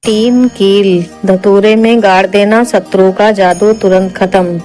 3 कील धतूरे में गाड़ देना, शत्रु का जादू तुरंत खत्म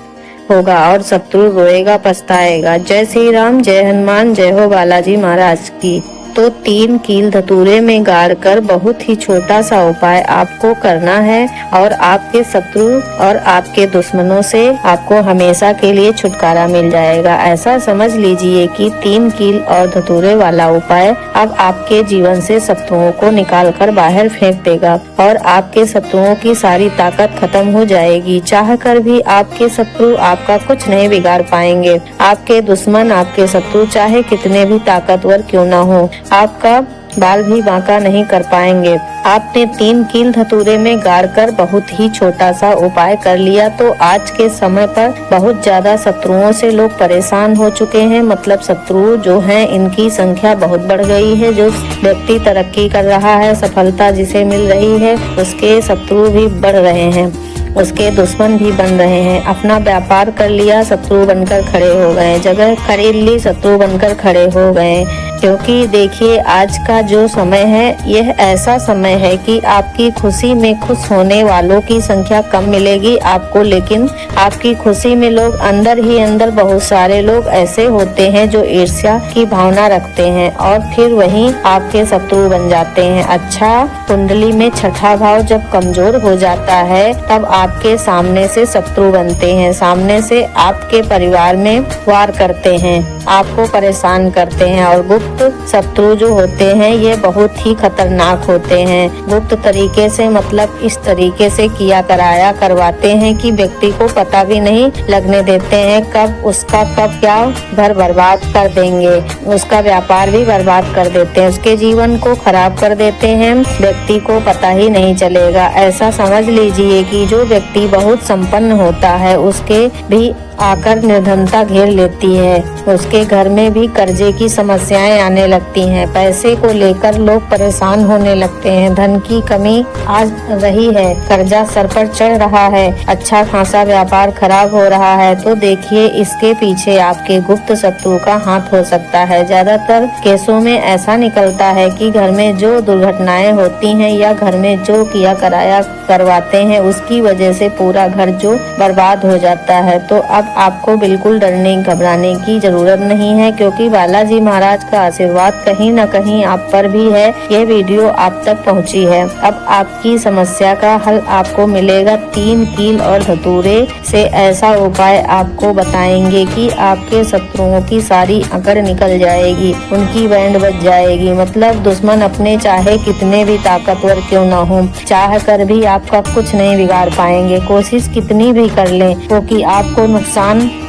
होगा और शत्रु रोएगा पछताएगा। जय श्री राम, जय हनुमान, जय हो बालाजी महाराज की। तो 3 कील धतूरे में गाड़कर बहुत ही छोटा सा उपाय आपको करना है और आपके शत्रु और आपके दुश्मनों से आपको हमेशा के लिए छुटकारा मिल जाएगा। ऐसा समझ लीजिए कि 3 कील और धतूरे वाला उपाय अब आपके जीवन से शत्रुओं को निकाल कर बाहर फेंक देगा और आपके शत्रुओं की सारी ताकत खत्म हो जाएगी। चाह कर भी आपके शत्रु आपका कुछ नहीं बिगाड़ पाएंगे। आपके दुश्मन, आपके शत्रु चाहे कितने भी ताकतवर क्यों न हो, आपका बाल भी बांका नहीं कर पाएंगे। आपने 3 कील धतूरे में गाड़कर बहुत ही छोटा सा उपाय कर लिया तो आज के समय पर बहुत ज्यादा शत्रुओं से लोग परेशान हो चुके हैं। मतलब शत्रु जो हैं इनकी संख्या बहुत बढ़ गई है। जो व्यक्ति तरक्की कर रहा है, सफलता जिसे मिल रही है, उसके शत्रु भी बढ़ रहे हैं, उसके दुश्मन भी बन रहे हैं। अपना व्यापार कर लिया, शत्रु बनकर खड़े हो गए। जगह खरीद ली, शत्रु बनकर खड़े हो गए। क्योंकि देखिए आज का जो समय है यह ऐसा समय है कि आपकी खुशी में खुश होने वालों की संख्या कम मिलेगी आपको, लेकिन आपकी खुशी में लोग अंदर ही अंदर बहुत सारे लोग ऐसे होते हैं जो ईर्ष्या की भावना रखते हैं और फिर वहीं आपके शत्रु बन जाते हैं। अच्छा, कुंडली में छठा भाव जब कमजोर हो जाता है तब आपके सामने से शत्रु बनते हैं, सामने से आपके परिवार में वार करते हैं, आपको परेशान करते हैं। और गुप्त शत्रु जो होते हैं ये बहुत ही खतरनाक होते हैं। गुप्त तरीके से मतलब इस तरीके से किया कराया करवाते हैं कि व्यक्ति को पता भी नहीं लगने देते हैं कब उसका कब क्या घर बर्बाद कर देंगे, उसका व्यापार भी बर्बाद कर देते हैं, उसके जीवन को खराब कर देते हैं, व्यक्ति को पता ही नहीं चलेगा। ऐसा समझ लीजिए कि जो व्यक्ति बहुत संपन्न होता है उसके भी आकर निर्धनता घेर लेती है, उसके घर में भी कर्जे की समस्याएं आने लगती हैं, पैसे को लेकर लोग परेशान होने लगते हैं, धन की कमी आ रही है, कर्जा सर पर चढ़ रहा है, अच्छा खासा व्यापार खराब हो रहा है। तो देखिए इसके पीछे आपके गुप्त शत्रु का हाथ हो सकता है। ज्यादातर केसों में ऐसा निकलता है कि घर में जो दुर्घटनाएं होती हैं या घर में जो किया कराया करवाते हैं उसकी वजह से पूरा घर जो बर्बाद हो जाता है। तो अब आपको बिल्कुल डरने घबराने की जरूरत नहीं है क्योंकि बालाजी महाराज का आशीर्वाद कहीं न कहीं आप पर भी है। यह वीडियो आप तक पहुंची है। अब आपकी समस्या का हल आपको मिलेगा। 3 कील और धतूरे से ऐसा उपाय आपको बताएंगे कि आपके शत्रुओं की सारी अकड़ निकल जाएगी, उनकी बैंड बज जाएगी। मतलब दुश्मन अपने चाहे कितने भी ताकतवर क्यों न हो, चाह कर भी आपका कुछ नहीं बिगाड़ पाएंगे। कोशिश कितनी भी कर लें क्योंकि आपको नुकसान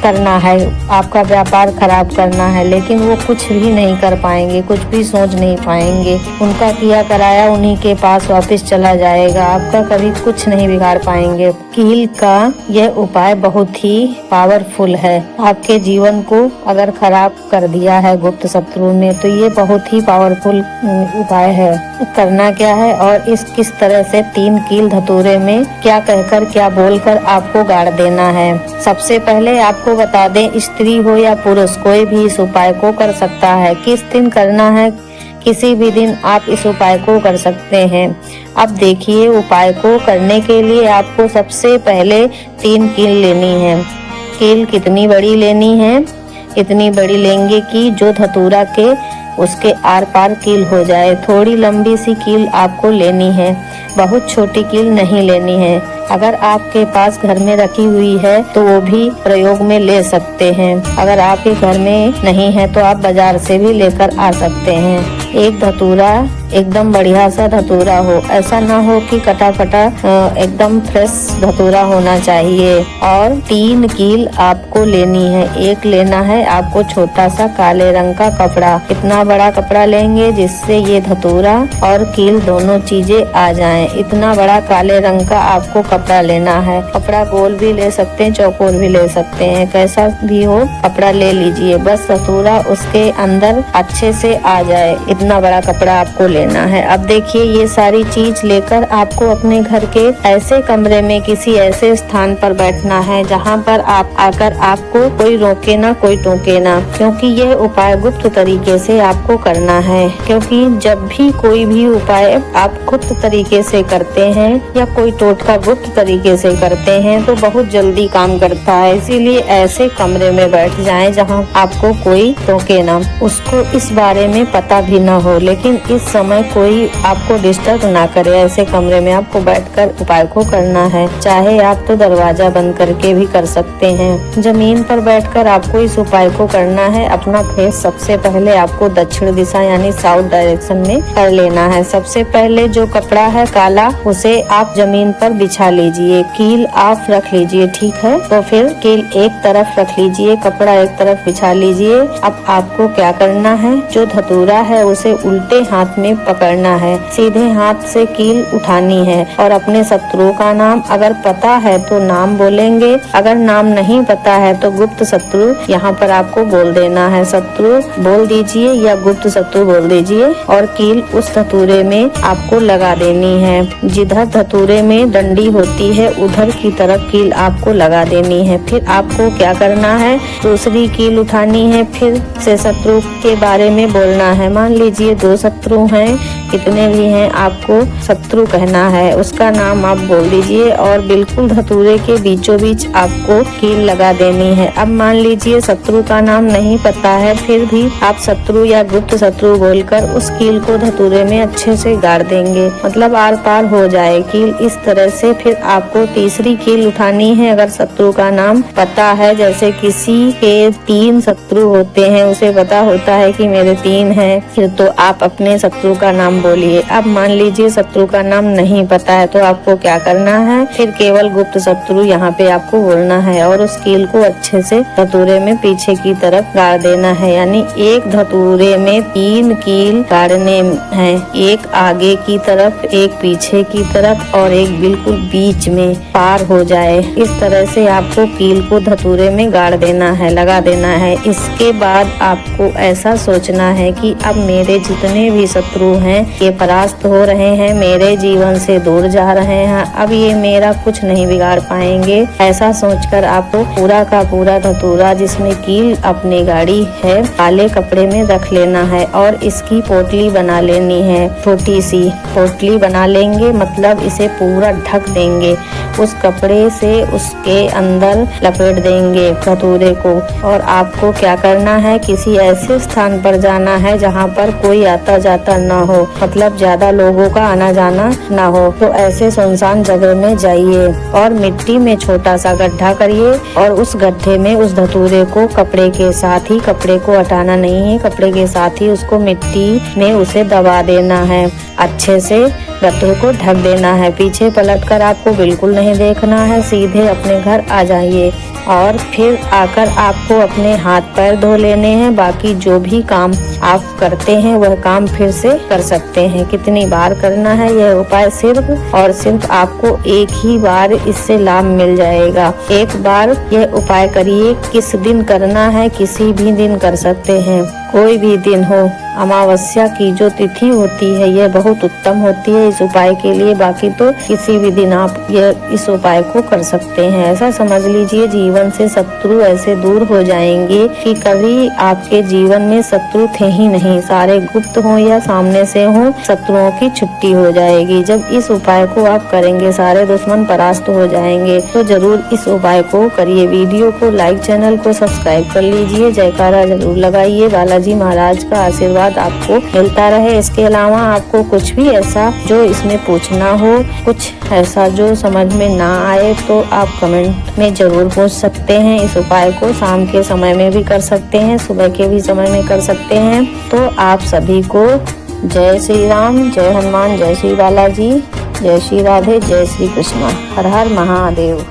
करना है, आपका व्यापार खराब करना है, लेकिन वो कुछ भी नहीं कर पाएंगे, कुछ भी सोच नहीं पाएंगे। उनका किया कराया उन्हीं के पास वापस चला जाएगा, आपका कभी कुछ नहीं बिगाड़ पाएंगे। कील का यह उपाय बहुत ही पावरफुल है। आपके जीवन को अगर खराब कर दिया है गुप्त शत्रु ने तो ये बहुत ही पावरफुल उपाय है। करना क्या है और इस किस तरह से 3 कील धतूरे में क्या कहकर क्या बोलकर आपको गाड़ देना है। सबसे पहले आपको बता दें, स्त्री हो या पुरुष कोई भी इस उपाय को कर सकता है। किस दिन करना है, किसी भी दिन आप इस उपाय को कर सकते हैं। अब देखिए उपाय को करने के लिए आपको सबसे पहले 3 कील लेनी है। कील कितनी बड़ी लेनी है, इतनी बड़ी लेंगे कि जो धतूरा के उसके आर पार कील हो जाए। थोड़ी लंबी सी कील आपको लेनी है, बहुत छोटी कील नहीं लेनी है। अगर आपके पास घर में रखी हुई है तो वो भी प्रयोग में ले सकते हैं। अगर आपके घर में नहीं है तो आप बाजार से भी लेकर आ सकते हैं। एक धतूरा एकदम बढ़िया सा धतूरा हो, ऐसा ना हो कि कटा फटा, एकदम फ्रेश धतूरा होना चाहिए। और 3 कील आपको लेनी है। एक लेना है आपको छोटा सा काले रंग का कपड़ा। इतना बड़ा कपड़ा लेंगे जिससे ये धतूरा और कील दोनों चीजें आ जाएं। इतना बड़ा काले रंग का आपको कपड़ा लेना है। कपड़ा गोल भी ले सकते हैं, चौकोर भी ले सकते हैं, कैसा भी हो कपड़ा ले लीजिए। बस सतूरा उसके अंदर अच्छे से आ जाए, इतना बड़ा कपड़ा आपको लेना है। अब देखिए ये सारी चीज लेकर आपको अपने घर के ऐसे कमरे में किसी ऐसे स्थान पर बैठना है जहाँ पर आप आकर आपको कोई रोके ना, कोई टोके ना, क्योंकि यह उपाय गुप्त तरीके से आपको करना है। क्योंकि जब भी कोई भी उपाय आप गुप्त तरीके से करते हैं या कोई टोटका गुप्त तरीके से करते हैं तो बहुत जल्दी काम करता है। इसीलिए ऐसे कमरे में बैठ जाएं जहां आपको कोई टोके ना, उसको इस बारे में पता भी ना हो, लेकिन इस समय कोई आपको डिस्टर्ब ना करे। ऐसे कमरे में आपको बैठकर उपाय को करना है। चाहे आप तो दरवाजा बंद करके भी कर सकते हैं। जमीन पर बैठकर आपको इस उपाय को करना है। अपना फेस सबसे पहले आपको दक्षिण दिशा यानी साउथ डायरेक्शन में कर लेना है। सबसे पहले जो कपड़ा है काला, उसे आप जमीन पर बिछा लीजिए। कील आप रख लीजिए, ठीक है। तो फिर कील एक तरफ रख लीजिए, कपड़ा एक तरफ बिछा लीजिए। अब आपको क्या करना है, जो धतूरा है उसे उल्टे हाथ में पकड़ना है, सीधे हाथ से कील उठानी है और अपने शत्रु का नाम अगर पता है तो नाम बोलेंगे, अगर नाम नहीं पता है तो गुप्त शत्रु यहाँ पर आपको बोल देना है। शत्रु बोल दीजिए या गुप्त शत्रु बोल दीजिए और कील उस धतूरे में आपको लगा देनी है। जिधर धतूरे में डंडी होती है उधर की तरफ कील आपको लगा देनी है। फिर आपको क्या करना है, दूसरी कील उठानी है, फिर से शत्रु के बारे में बोलना है। मान लीजिए 2 शत्रु हैं, कितने भी हैं, आपको शत्रु कहना है, उसका नाम आप बोल दीजिए और बिल्कुल धतूरे के बीचों बीच आपको कील लगा देनी है। अब मान लीजिए शत्रु का नाम नहीं पता है, फिर भी आप शत्रु या गुप्त शत्रु बोलकर उस कील को धतूरे में अच्छे से गाड़ देंगे, मतलब आर पार हो जाए कील। इस तरह से फिर आपको तीसरी कील उठानी है। अगर शत्रु का नाम पता है, जैसे किसी के 3 शत्रु होते हैं, उसे पता होता है कि मेरे 3 हैं, फिर तो आप अपने शत्रु का नाम बोलिए। अब मान लीजिए शत्रु का नाम नहीं पता है, तो आपको क्या करना है, फिर केवल गुप्त शत्रु यहाँ पे आपको बोलना है और उस कील को अच्छे से धतूरे में पीछे की तरफ गाड़ देना है। यानी एक धतूरे में 3 कील गाड़ने हैं, एक आगे की तरफ, एक पीछे की तरफ और एक बिल्कुल बीच में पार हो जाए। इस तरह से आपको कील को धतूरे में गाड़ देना है, लगा देना है। इसके बाद आपको ऐसा सोचना है कि अब मेरे जितने भी शत्रु हैं ये परास्त हो रहे हैं, मेरे जीवन से दूर जा रहे हैं, अब ये मेरा कुछ नहीं बिगाड़ पाएंगे। ऐसा सोचकर आपको पूरा का पूरा धतूरा जिसमें कील अपनी गाड़ी है काले कपड़े में रख लेना है और इसकी पोटली बना लेनी है। छोटी सी पोटली बना लेंगे, मतलब इसे पूरा ढक देंगे, उस कपड़े से उसके अंदर लपेट देंगे धतूरे को। और आपको क्या करना है, किसी ऐसे स्थान पर जाना है जहाँ पर कोई आता जाता ना हो, मतलब ज्यादा लोगों का आना जाना ना हो। तो ऐसे सुनसान जगह में जाइए और मिट्टी में छोटा सा गड्ढा करिए और उस गड्ढे में उस धतूरे को कपड़े के साथ ही, कपड़े को हटाना नहीं है, कपड़े के साथ ही उसको मिट्टी में उसे दबा देना है, अच्छे से गड्ढे को ढक देना है। पीछे पलटकर आपको बिल्कुल नहीं देखना है, सीधे अपने घर आ जाइए और फिर आकर आपको अपने हाथ पैर धो लेने हैं। बाकी जो भी काम आप करते हैं वह काम फिर से कर सकते हैं। कितनी बार करना है यह उपाय, सिर्फ और सिर्फ आपको एक ही बार इससे लाभ मिल जाएगा। एक बार यह उपाय करिए। किस दिन करना है, किसी भी दिन कर सकते हैं, कोई भी दिन हो। अमावस्या की जो तिथि होती है यह बहुत उत्तम होती है इस उपाय के लिए। बाकी तो किसी भी दिन आप इस उपाय को कर सकते हैं। ऐसा समझ लीजिए जीवन से शत्रु ऐसे दूर हो जाएंगे कि कभी आपके जीवन में शत्रु थे ही नहीं। सारे गुप्त हो या सामने से हो, शत्रुओं की छुट्टी हो जाएगी। जब इस उपाय को आप करेंगे सारे दुश्मन परास्त हो जाएंगे। तो जरूर इस उपाय को करिए। वीडियो को लाइक, चैनल को सब्सक्राइब कर लीजिए, जयकारा जरूर लगाइए। बालाजी महाराज का आशीर्वाद आपको मिलता रहे। इसके अलावा आपको कुछ भी ऐसा जो इसमें पूछना हो, कुछ ऐसा जो समझ में ना आए, तो आप कमेंट में जरूर पूछ सकते हैं। इस उपाय को शाम के समय में भी कर सकते हैं, सुबह के भी समय में कर सकते हैं। तो आप सभी को जय श्री राम, जय हनुमान, जय श्री बालाजी, जय श्री राधे, जय श्री कृष्ण, हर हर महादेव।